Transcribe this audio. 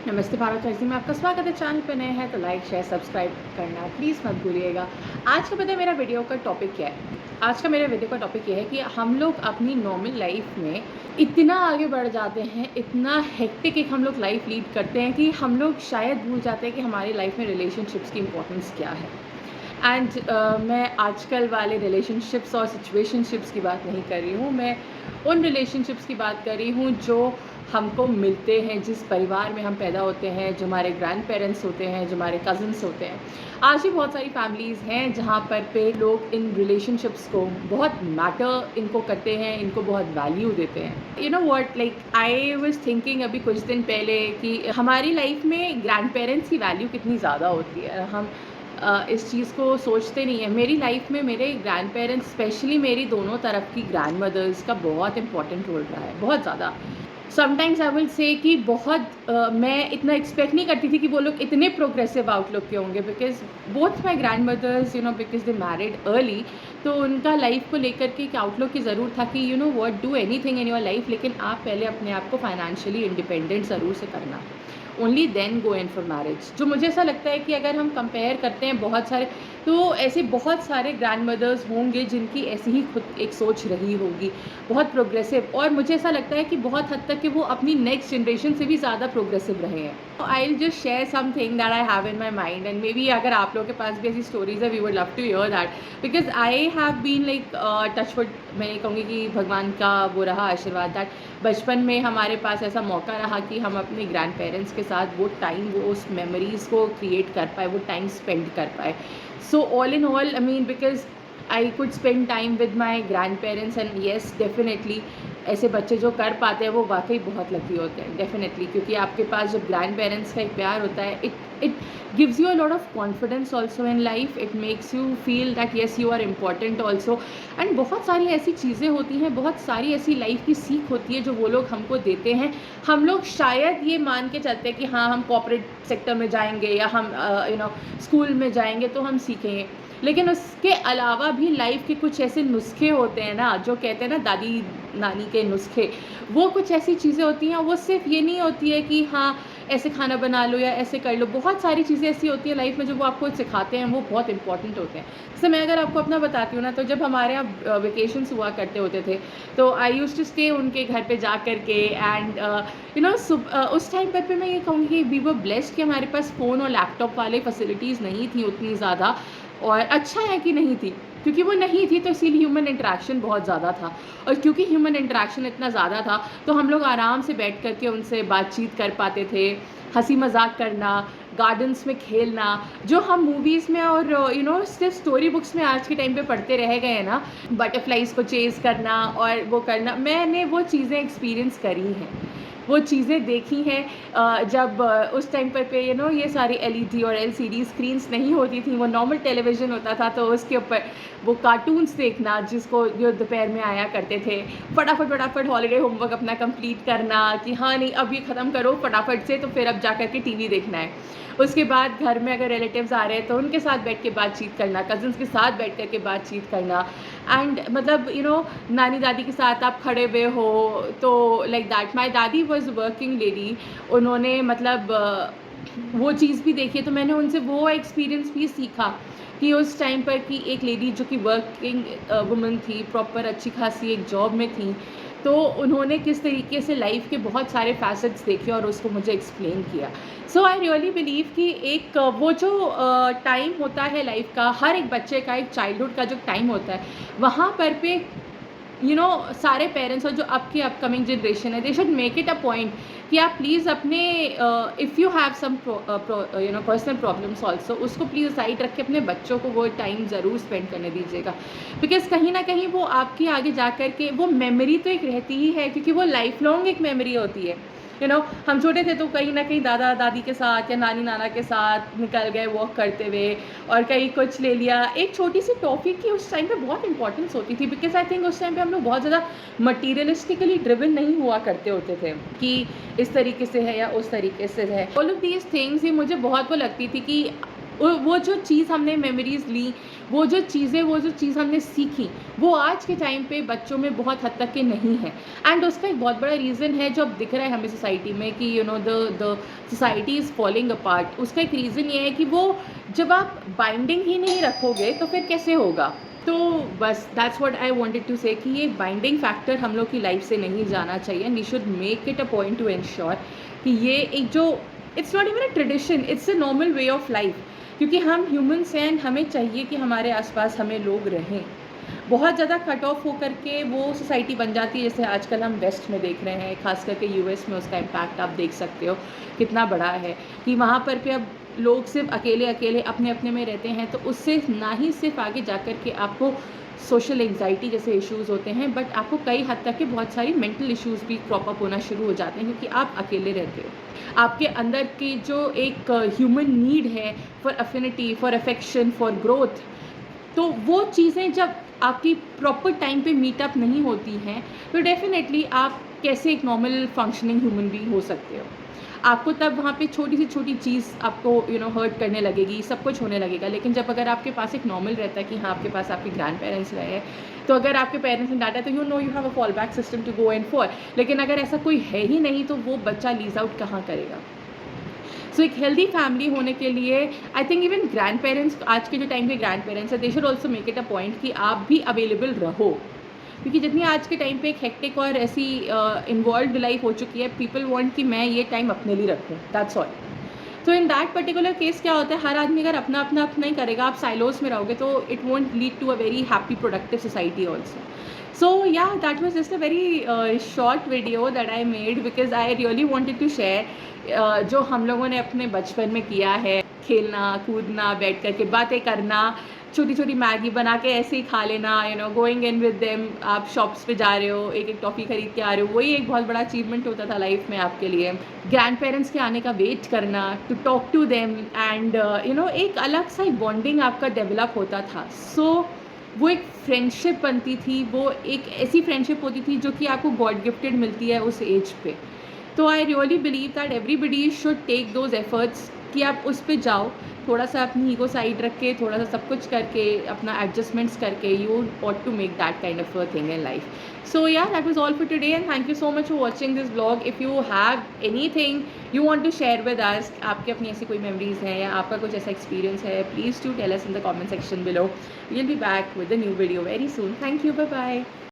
नमस्ते भारत वैसे में आपका स्वागत है। चैनल पे नए हैं तो लाइक शेयर सब्सक्राइब करना प्लीज़ मत भूलिएगा। आज का पता है मेरा वीडियो का टॉपिक क्या है? आज का मेरे वीडियो का टॉपिक ये है कि हम लोग अपनी नॉर्मल लाइफ में इतना आगे बढ़ जाते हैं, इतना हेक्टिक एक हम लोग लाइफ लीड करते हैं कि हम लोग शायद भूल जाते हैं कि हमारी लाइफ में रिलेशनशिप्स की इम्पोर्टेंस क्या है। एंड मैं आजकल वाले रिलेशनशिप्स और सिचुएशनशिप्स की बात नहीं कर रही हूँ। मैं उन रिलेशनशिप्स की बात कर रही हूँ जो हमको मिलते हैं, जिस परिवार में हम पैदा होते हैं, जो हमारे ग्रैंड पेरेंट्स होते हैं, जो हमारे कज़न्स होते हैं। आज भी बहुत सारी फैमिलीज़ हैं जहाँ पर पे लोग इन रिलेशनशिप्स को बहुत मैटर इनको करते हैं, इनको बहुत वैल्यू देते हैं। You know what, like I was thinking अभी कुछ दिन पहले कि हमारी लाइफ में ग्रैंड पेरेंट्स की वैल्यू कितनी ज़्यादा होती है। हम इस चीज़ को सोचते नहीं है। मेरी लाइफ में मेरे ग्रैंड पेरेंट्स, स्पेशली मेरी दोनों तरफ की ग्रैंड मदर्स का बहुत इंपॉर्टेंट रोल रहा है, बहुत ज़्यादा। समटाइम्स आई विल से कि बहुत मैं इतना एक्सपेक्ट नहीं करती थी कि वो लोग इतने प्रोग्रेसिव आउटलुक के होंगे, because both my grandmothers because they married early. तो उनका लाइफ को लेकर के एक आउटलुक की ज़रूर था कि what, do any thing in your life, लेकिन आप पहले अपने आप को फाइनेंशियली इंडिपेंडेंट ज़रूर से करना, only then go in for marriage. जो मुझे ऐसा लगता है कि अगर हम कंपेयर करते हैं बहुत सारे, तो ऐसे बहुत सारे ग्रैंड मदर्स होंगे जिनकी ऐसी ही खुद एक सोच रही होगी, बहुत प्रोग्रेसिव। और मुझे ऐसा लगता है कि बहुत हद तक कि वो अपनी नेक्स्ट जनरेशन से भी ज़्यादा प्रोग्रेसिव रहे हैं। I will just share something that I have in my mind, and maybe अगर आप लोगों के पास भी ऐसी स्टोरीज है, we would love to hear that, because I have been like touchwood, मैं कहूँगी कि भगवान का वो रहा आशीर्वाद दैट बचपन में हमारे पास ऐसा मौका रहा कि हम अपने ग्रैंड पेरेंट्स के साथ वो टाइम, वो उस मेमोरीज़ को क्रिएट कर पाए, वो टाइम स्पेंड कर पाए। So all in all, I mean, because I could spend time with my grandparents, and yes, definitely ऐसे बच्चे जो कर पाते हैं वो वाकई बहुत लकी होते हैं, डेफिनेटली। क्योंकि आपके पास जब ग्रैंड पेरेंट्स का एक प्यार होता है, it gives you a lot of confidence also in life. It makes you feel that yes you are important also. And बहुत सारी ऐसी चीज़ें होती हैं, बहुत सारी ऐसी लाइफ की सीख होती है जो वो लोग हमको देते हैं। हम लोग शायद ये मान के चलते हैं कि हाँ, हम कॉर्पोरेट सेक्टर में जाएंगे या हम स्कूल में जाएंगे तो हम सीखेंगे, लेकिन उसके अलावा भी लाइफ के कुछ ऐसे नुस्खे होते हैं ना, जो कहते हैं ना दादी नानी के नुस्खे, वो कुछ ऐसी चीज़ें होती हैं। वो सिर्फ ये नहीं होती है कि हाँ ऐसे खाना बना लो या ऐसे कर लो, बहुत सारी चीज़ें ऐसी होती हैं लाइफ में जो वो आपको सिखाते हैं, वो बहुत इंपॉर्टेंट होते हैं। जैसे मैं अगर आपको अपना बताती हूँ ना, तो जब हमारे यहाँ वेकेशंस हुआ करते होते थे, तो आई यूज़ टू स्टे उनके घर पे जा कर के। एंड उस टाइम पर मैं ये कहूँगी कि वी वर ब्लेस्ड कि हमारे पास फ़ोन और लैपटॉप वाले फैसिलिटीज़ नहीं थी उतनी ज़्यादा। और अच्छा है कि नहीं थी, क्योंकि वो नहीं थी तो इसीलिए ह्यूमन इंटरेक्शन बहुत ज़्यादा था। और क्योंकि ह्यूमन इंटरेक्शन इतना ज़्यादा था तो हम लोग आराम से बैठ कर के उनसे बातचीत कर पाते थे, हंसी मजाक करना, गार्डन्स में खेलना, जो हम मूवीज़ में और सिर्फ स्टोरी बुक्स में आज के टाइम पे पढ़ते रह गए हैं ना, बटरफ्लाइज़ को चेज़ करना और वो करना, मैंने वो चीज़ें एक्सपीरियंस करी हैं, वो चीज़ें देखी हैं। जब उस टाइम पर पे ये सारी एलईडी और एलसीडी स्क्रीन्स नहीं होती थी, वो नॉर्मल टेलीविज़न होता था, तो उसके ऊपर वो कार्टून्स देखना जिसको जो दोपहर में आया करते थे। फटाफट हॉलीडे होमवर्क अपना कंप्लीट करना कि हाँ नहीं अब ये ख़त्म करो फटाफट से, तो फिर अब जा कर के टीवी देखना है। उसके बाद घर में अगर रिलेटिव्स आ रहे हैं तो उनके साथ बैठ के बातचीत करना, कज़न्स के साथ बैठ कर के बातचीत करना। एंड मतलब नानी दादी के साथ आप खड़े हुए हो तो लाइक दैट। माई दादी वॉज वर्किंग लेडी, उन्होंने मतलब वो चीज़ भी देखी है, तो मैंने उनसे वो एक्सपीरियंस भी सीखा कि उस टाइम पर कि एक लेडी जो कि वर्किंग वुमन थी, प्रॉपर अच्छी खासी एक जॉब में थी, तो उन्होंने किस तरीके से लाइफ के बहुत सारे फैसेट्स देखे और उसको मुझे एक्सप्लेन किया। सो आई रियली बिलीव कि एक वो जो टाइम होता है लाइफ का, हर एक बच्चे का एक चाइल्डहुड का जो टाइम होता है, वहाँ पर पे सारे पेरेंट्स और जो आपकी अपकमिंग जनरेशन है, they should make it a point कि आप प्लीज़ अपने if you have some personal problems also, उसको प्लीज़ साइड रख के अपने बच्चों को वो टाइम ज़रूर स्पेंड करने दीजिएगा। बिकॉज़ कहीं ना कहीं वो आपकी आगे जा कर के वो मेमोरी तो एक रहती ही है, क्योंकि वो लाइफ लॉन्ग एक मेमोरी होती है। हम छोटे थे तो कहीं ना कहीं दादा दादी के साथ या नानी नाना के साथ निकल गए वॉक करते हुए, और कहीं कुछ ले लिया। एक छोटी सी टॉफ़ी की उस टाइम पे बहुत इंपॉर्टेंस होती थी, बिकॉज आई थिंक उस टाइम पे हम लोग बहुत ज़्यादा मटीरियलिस्टिकली ड्रिवन नहीं हुआ करते होते थे कि इस तरीके से है या उस तरीके से है। ऑल ऑफ दीज थिंग्स ये मुझे बहुत वो लगती थी कि वो जो चीज़ हमने मेमोरीज़ ली, वो जो चीज़ हमने सीखी, वो आज के टाइम पे बच्चों में बहुत हद तक के नहीं है। एंड उसका एक बहुत बड़ा रीज़न है जो अब दिख रहा है हमें सोसाइटी में कि the society is falling apart. उसका एक रीज़न ये है कि वो जब आप बाइंडिंग ही नहीं रखोगे तो फिर कैसे होगा? तो बस that's what I wanted to say कि ये बाइंडिंग फैक्टर हम लोग की लाइफ से नहीं जाना चाहिए and we should make it a point to ensure कि ये एक जो it's not even a tradition, it's a normal way of life. क्योंकि हम ह्यूमन्स हैं एंड हमें चाहिए कि हमारे आसपास हमें लोग रहें। बहुत ज़्यादा कट ऑफ होकर के वो सोसाइटी बन जाती है जैसे आजकल हम वेस्ट में देख रहे हैं, खास करके यूएस में उसका इम्पैक्ट आप देख सकते हो कितना बड़ा है कि वहाँ पर भी अब लोग सिर्फ अकेले अकेले अपने अपने में रहते हैं। तो उससे ना ही सिर्फ आगे जा कर के आपको सोशल एंग्जाइटी जैसे इश्यूज़ होते हैं, बट आपको कई हद तक के बहुत सारी मेंटल इश्यूज़ भी क्रॉप अप होना शुरू हो जाते हैं क्योंकि आप अकेले रहते हो। आपके अंदर की जो एक ह्यूमन नीड है for affinity, for affection, for growth, तो वो चीज़ें जब आपकी प्रॉपर टाइम पे मीटअप नहीं होती हैं तो डेफ़िनेटली आप कैसे एक नॉर्मल फंक्शनिंग ह्यूमन बीइंग हो सकते हो। आपको तब वहाँ पे छोटी से छोटी चीज़ आपको हर्ट करने लगेगी, सब कुछ होने लगेगा। लेकिन जब अगर आपके पास एक नॉर्मल रहता है कि हाँ, आपके पास आपके ग्रैंड पेरेंट्स रहे हैं, तो अगर आपके पेरेंट्स ने डाँटा तो you have a fallback system to go and for. लेकिन अगर ऐसा कोई है ही नहीं तो वो बच्चा लीज़ आउट कहाँ करेगा? सो एक हेल्दी फैमिली होने के लिए I think even grand parents, आज के जो टाइम के ग्रैंड पेरेंट्स है, they should also make it a point कि आप भी अवेलेबल रहो। क्योंकि जितनी आज के टाइम पे एक हेक्टिक और ऐसी इन्वॉल्व लाइफ हो चुकी है, पीपल वांट कि मैं ये टाइम अपने लिए रखूँ, दैट्स ऑल। तो इन दैट पर्टिकुलर केस क्या होता है, हर आदमी अगर अपना ही करेगा, आप साइलोस में रहोगे तो it won't lead to a very happy productive society also. So yeah, that was just a very short video that I made because I really wanted to share जो हम लोगों ने अपने बचपन में किया है, खेलना कूदना, बैठ कर के बातें करना, छोटी छोटी मैगी बना के ऐसे ही खा लेना, गोइंग इन विद देम। आप शॉप्स पे जा रहे हो, एक एक टॉफ़ी खरीद के आ रहे हो, वही एक बहुत बड़ा अचीवमेंट होता था लाइफ में आपके लिए। ग्रैंड पेरेंट्स के आने का वेट करना, to talk to them and एक अलग सा बॉन्डिंग आपका डेवलप होता था। वो एक फ्रेंडशिप बनती थी, वो एक ऐसी फ्रेंडशिप होती थी जो कि आपको गॉड गिफ्टेड मिलती है उस एज पे। तो I really believe that everybody should take those efforts कि आप उस पे जाओ, थोड़ा सा अपनी ईगो साइड रख के, थोड़ा सा सब कुछ करके, अपना एडजस्टमेंट्स करके, you want to make that kind of a thing in life. So yeah, that was all for today and thank you so much for watching this vlog. If you have anything you want to share with us, आपकी अपनी ऐसी कोई memories हैं या आपका कुछ ऐसा experience है, please do tell us in the comment section below. We'll be back with a new video very soon. Thank you. Bye bye.